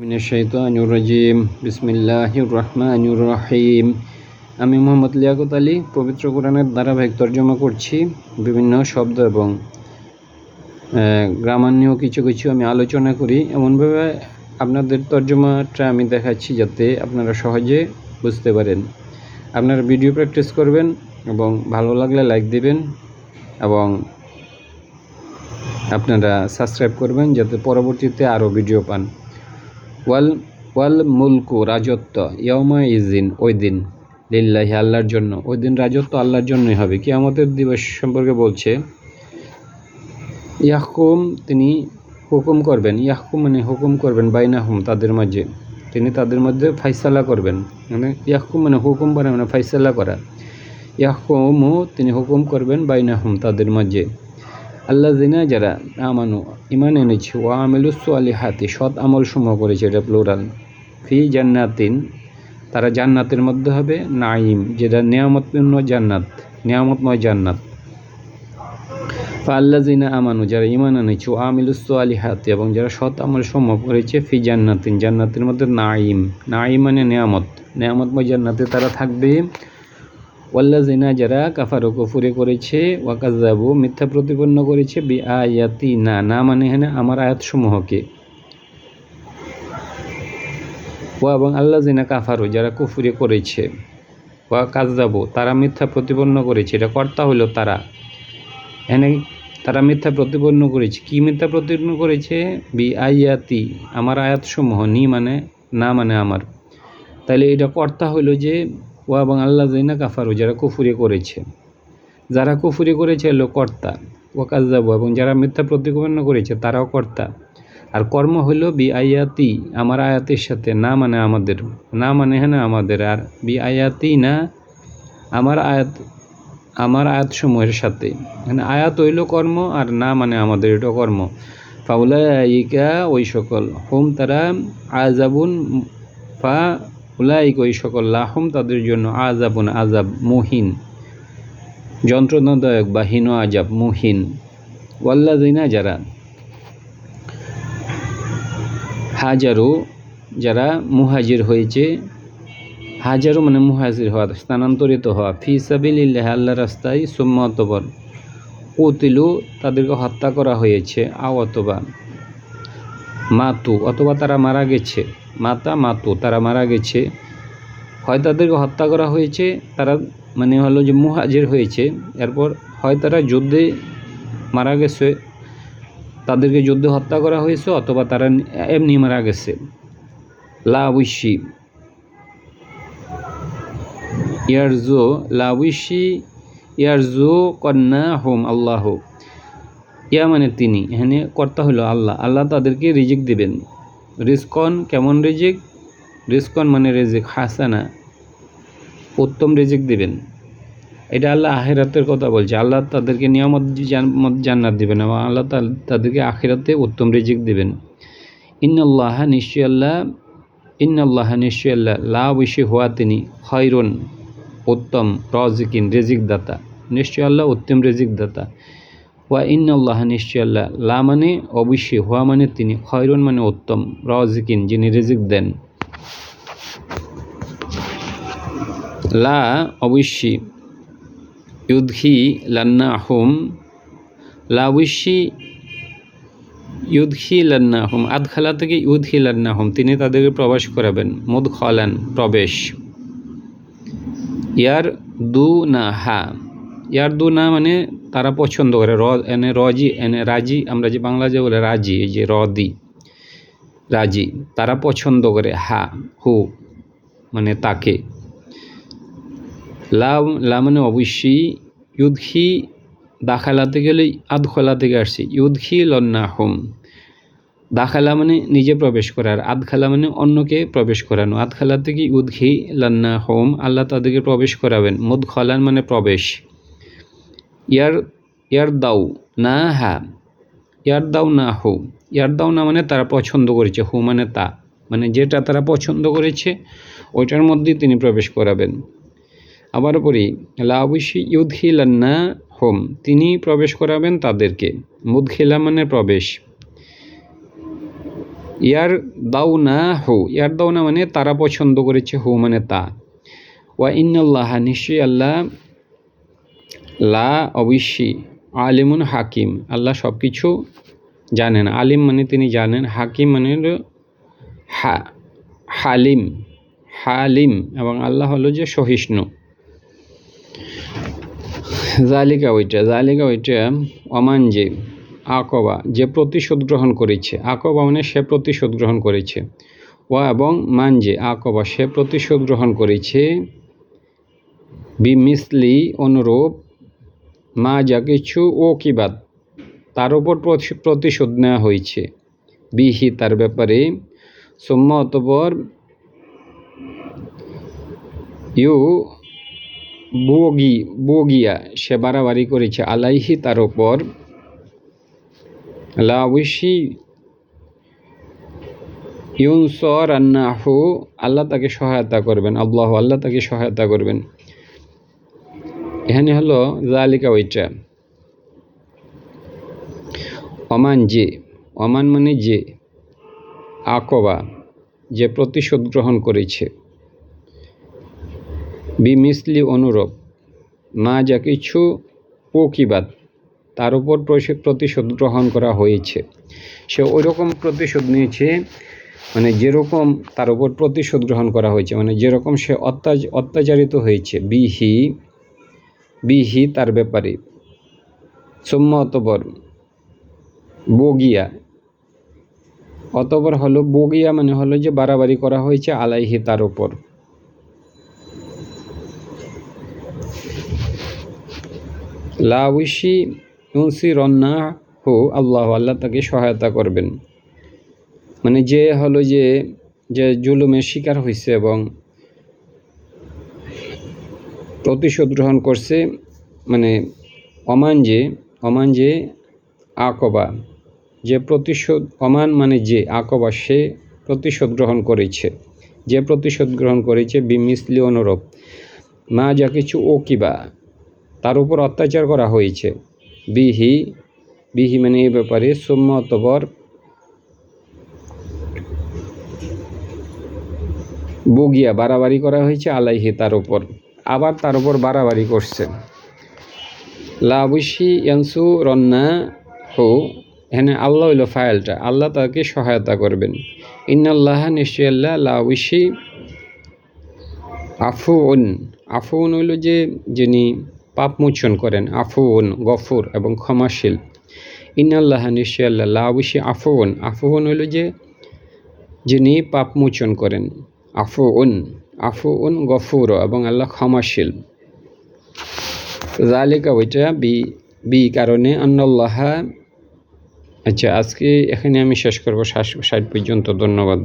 মিনাশ শাইতানির রাজিম বিসমিল্লাহির রহমানির রহিম। আমি মোহাম্মদ লিয়াকত আলী পবিত্র কোরআনের ধারাবাহিক তর্জমা করছি। বিভিন্ন শব্দ এবং গ্রামার নিয়েও কিছু আমি আলোচনা করি। এমনভাবে আপনাদের তর্জমাটা আমি দেখাচ্ছি যাতে আপনারা সহজে বুঝতে পারেন। আপনারা ভিডিও প্র্যাকটিস করবেন এবং ভালো লাগলে লাইক দিবেন এবং আপনারা সাবস্ক্রাইব করবেন যাতে পরবর্তীতে আরও ভিডিও পান। ওয়াল মুলকু রাজত্ব ইয়াউমা ইজিন ওই দিন লিল্লাহি আল্লাহর জন্য, ওই দিন রাজত্ব আল্লাহর জন্যই হবে। কিয়ামতের দিবস সম্পর্কে বলছে ইয়াহকুম তিনি হুকুম করবেন, ইয়াহকুম মানে হুকুম করবেন বাইনাহুম তাদের মাঝে, তিনি তাদের মধ্যে ফাইসালা করবেন। মানে ইয়াহকুম মানে হুকুম করা মানে ফাইসালা করা। ইয়াহকুমু তিনি হুকুম করবেন বাইনাহুম তাদের মাঝে। আল্লাযিনা যারা আমানু ঈমান এনেছে ওয়া আমিলুস সালিহাতি সৎ আমল সমূহ করেছে, এটা প্লুরাল। ফি জান্নাতিন তারা জান্নাতের মধ্যে হবে, নাঈম যেটা নিয়ামতপূর্ণ জান্নাত, নিয়ামতময় জান্নাত। আল্লাযিনা আমানু যারা ঈমান এনেছে ওয়া আমিলুস সালিহাতি এবং যারা সৎ আমল সমূহ করেছে, ফি জান্নাতিন জান্নাতের মধ্যে নাঈম, নাঈম মানে নিয়ামত, নিয়ামতময় জান্নাতে তারা থাকবে। ওয়াল্লাযিনা যারা কাফারু কুফরি করেছে, ওয়াকাযাবু মিথ্যা প্রতিপন্ন করেছে, বিআয়াতিনা না মানে এখানে আমার আয়াতসমূহকে। ওয়া এবং আল্লাযিনা কাফারু যারা কুফরি করেছে, ওয়াকাযাবু তারা মিথ্যা প্রতিপন্ন করেছে, এটা কর্তা হলো তারা। এখানে তারা মিথ্যা প্রতিপন্ন করেছে, কি মিথ্যা প্রতিপন্ন করেছে? বিআয়াতি আমার আয়াতসমূহ, নি মানে না মানে আমার। তাইলে এটা কর্তা হলো যে ওয়া এবং আল্লাযিনা কাফারু যারা কুফরি করেছে, যারা কুফরি করেছে হলো কর্তা, ওয়াকাযাবু এবং যারা মিথ্যা প্রতিপন্ন করেছে তারাও কর্তা। আর কর্ম হলো বিআয়াতি আমার আয়াতের সাথে, না মানে আমাদের, না মানে হ্যাঁ আমাদের, আর বিআয়াতি না আমার আয়াতসমূহের সাথে। মানে আয়াত হইল কর্ম আর না মানে আমাদের, এটা কর্ম। ফাউলাইকা ওই সকল, হুম তারা, আযাবুন ফা উলাইক ওই সকল, লাহুম তাদের জন্য, আযাবুন আযাব মুহিন যন্ত্রণাদায়ক বা হীন আযাব মুহিন। ওয়াল্লাযিনা যারা হাজারু যারা মুহাজির হয়েছে, হাজারু মানে মুহাজির হওয়া স্থানান্তরিত হওয়া, ফি সাবিলিল্লাহ আল্লাহর রাস্তায়, সুম্মা অতঃপর কুতিলু তাদেরকে হত্যা করা হয়েছে, আও অথবা মাতু অথবা তারা মারা গেছে, মাতু তারা মারা গেছে, হয় তাদেরকে হত্যা করা হয়েছে, তারা মানে হলো যে মুহাজির হয়েছে, এরপর হয় তারা যুদ্ধে মারা গেছে, তাদেরকে যুদ্ধে হত্যা করা হয়েছে, অথবা তারা এমনি মারা গেছে। লাউশি ইয়ারজু কন্যা হোম আল্লাহ, ইয়া মানে তিনি, এখানে কর্তা হলো আল্লাহ, আল্লাহ তাদেরকে রিজিক দিবেন। রিজকন কেমন রিজিক? রিজকন মানে রিজিক হাসানা, উত্তম রিজিক দিবেন। এটা আল্লাহ আখিরাতের কথা বলছে, আল্লাহ তাদেরকে নিয়ামত জান্নাত দিবেন এবং আল্লাহ তাদেরকে আখিরাতে উত্তম রিজিক দিবেন। ইন্নাল্লাহ নিশ্চয় আল্লাহ লা বিশি হওয়া তিনি, খয়রুন উত্তম, রাজিকিন রিজিক দাতা, নিশ্চয় আল্লাহ উত্তম রিজিক দাতা। ওয়া ইন্নাল্লাহ নিশ্চয় আল্লাহ, লা মানে অবশ্যই, হওয়া মানে তিনি, খয়রুন মানে উত্তম, রাজিকিন যিনি রিজিক দেন। লা অবশ্যই, ইউদখি লান্নাহুম, লা অবশ্যই ইউদখি লান্নাহুম, আদখালা থেকে ইউদখি লান্নাহুম তিনি তাদেরকে প্রবেশ করাবেন, মুদখালান প্রবেশ। ইয়ার দু না হা, ইয়ার দু না মানে তারা পছন্দ করে, এনে রজি এনে রাজি, আমরা যে বাংলা যে বলে রাজি, এই যে রদি রাজি, তারা পছন্দ করে, হা হু মানে তাকে। লা মানে অবশ্যই, ইউদখি দাখালাতে গেলে আদখালা থেকে আসছে, ইউদখি লন্নাহুম, দাখালা মানে নিজে প্রবেশ করা, আর আদখালা মানে অন্যকে প্রবেশ করানো। আদখালা থেকে ইউদখি লান্নাহুম আল্লাহ তাদেরকে প্রবেশ করাবেন, মুদখালান মানে প্রবেশ। ইয়ার দাও না হা, ইয়ার দাও না হু, ইয়ার দাও না মানে তারা পছন্দ করেছে, হু মানে তা, মানে যেটা তারা পছন্দ করেছে ওইটার মধ্যেই তিনি প্রবেশ করাবেন। আবার পড়ি, লা অবশ্যই ইউদখিলান্না হোম তিনি প্রবেশ করাবেন তাদেরকে, মুদখিলা মানে প্রবেশ। ইয়ার দাউনা হু, ইয়ার দাউনা মানে তারা পছন্দ করেছে, হু মানে তা। ওয়া ইন্নাল্লাহ নিশ্চয়ই আল্লাহ, লা অবশ্যই, আলিমুন হাকিম আল্লাহ সব কিছু জানেন। আলিম মানে তিনি জানেন, হাকিম মানে হলো হালিম, হালিম, এবং আল্লাহ হলো যে সহিষ্ণু। জালিকা ওইটা অমান যে আকবা, যে প্রতিশোধ গ্রহণ করেছে, আকবা মানে সে প্রতিশোধ গ্রহণ করেছে, ওয়া এবং মান যে আকবা সে প্রতিশোধ গ্রহণ করেছে, বিমিসলি অনুরূপ, মা যা কিছু ও কিবাদ তার উপর প্রতিশোধ নেওয়া হয়েছে, বিহি তার ব্যাপারে, সুম্মা অতঃপর, ইউ বগিয়া সে বাড়াবাড়ি করেছে, আলাইহি তার উপর, লা অবশ্যই, ইউনসরান্নাহু আল্লাহ তাকে সহায়তা করবেন, আল্লাহ আল্লাহ তাকে সহায়তা করবেন। এখানে হলো জালিকা ওইটা, অমান যে, অমান মানে যে, আকবা যে প্রতিশোধ গ্রহণ করেছে, বিমিসলি অনুরূপ, মা যা কিছু ওকিবাদ তার উপর প্রতিশোধ গ্রহণ করা হয়েছে, সে ওই রকম প্রতিশোধ নিয়েছে, মানে যেরকম তার উপর প্রতিশোধ গ্রহণ করা হয়েছে, মানে যেরকম সে অত্যাচারিত হয়েছে, বিহি তার ব্যাপারে, সুম্মা অতঃপর, বগিয়া অতঃপর হলো বগিয়া মানে হলো যে বাড়াবাড়ি করা হয়েছে, আলাইহি তার উপর, লা উশি ইউনসিরন্না হু আল্লাহ আল্লাহ তাকে সহায়তা করবেন। মানে যে হলো যে জুলুমের শিকার হয়েছে এবং প্রতিশোধ গ্রহণ করছে, মানে অমান যে আকবা যে প্রতিশোধ, অমান মানে যে আকবা সে প্রতিশোধ গ্রহণ করেছে, যে প্রতিশোধ গ্রহণ করেছে, বিমিসলি অনুরূপ, মা যা কিছু ওকিবা তার উপর অত্যাচার করা হয়েছে, বিহি মানে এই ব্যাপারে, সুম্মা অতঃপর, বগিয়া বাড়াবাড়ি করা হয়েছে, আলাইহি তার উপর, আবার তার উপর বাড়াবাড়ি করছে, লা অবশ্যই ইয়ানসুরন্না হু, এখানে আল্লাহ হইল ফাইলটা, আল্লাহ তাকে সহায়তা করবেন। ইন্নাল্লাহ নিশ্চয় আল্লাহ, লা অবশ্যই, আফুন হইল যে যিনি পাপ মোচন করেন, আফুন গফুর এবং ক্ষমাশীল। ইন্নাল্লাহ নিশ্চয় আল্লাহ, লা অবশ্যই আফুন হইল যে যিনি পাপ মোচন করেন, আফুন গফুর এবং আল্লাহ ক্ষমাশীল। জালিকা ওইটা কারণে আন্নাল্লাহ। আচ্ছা, আজকে এখানে আমি শেষ করবো 60 পর্যন্ত। ধন্যবাদ।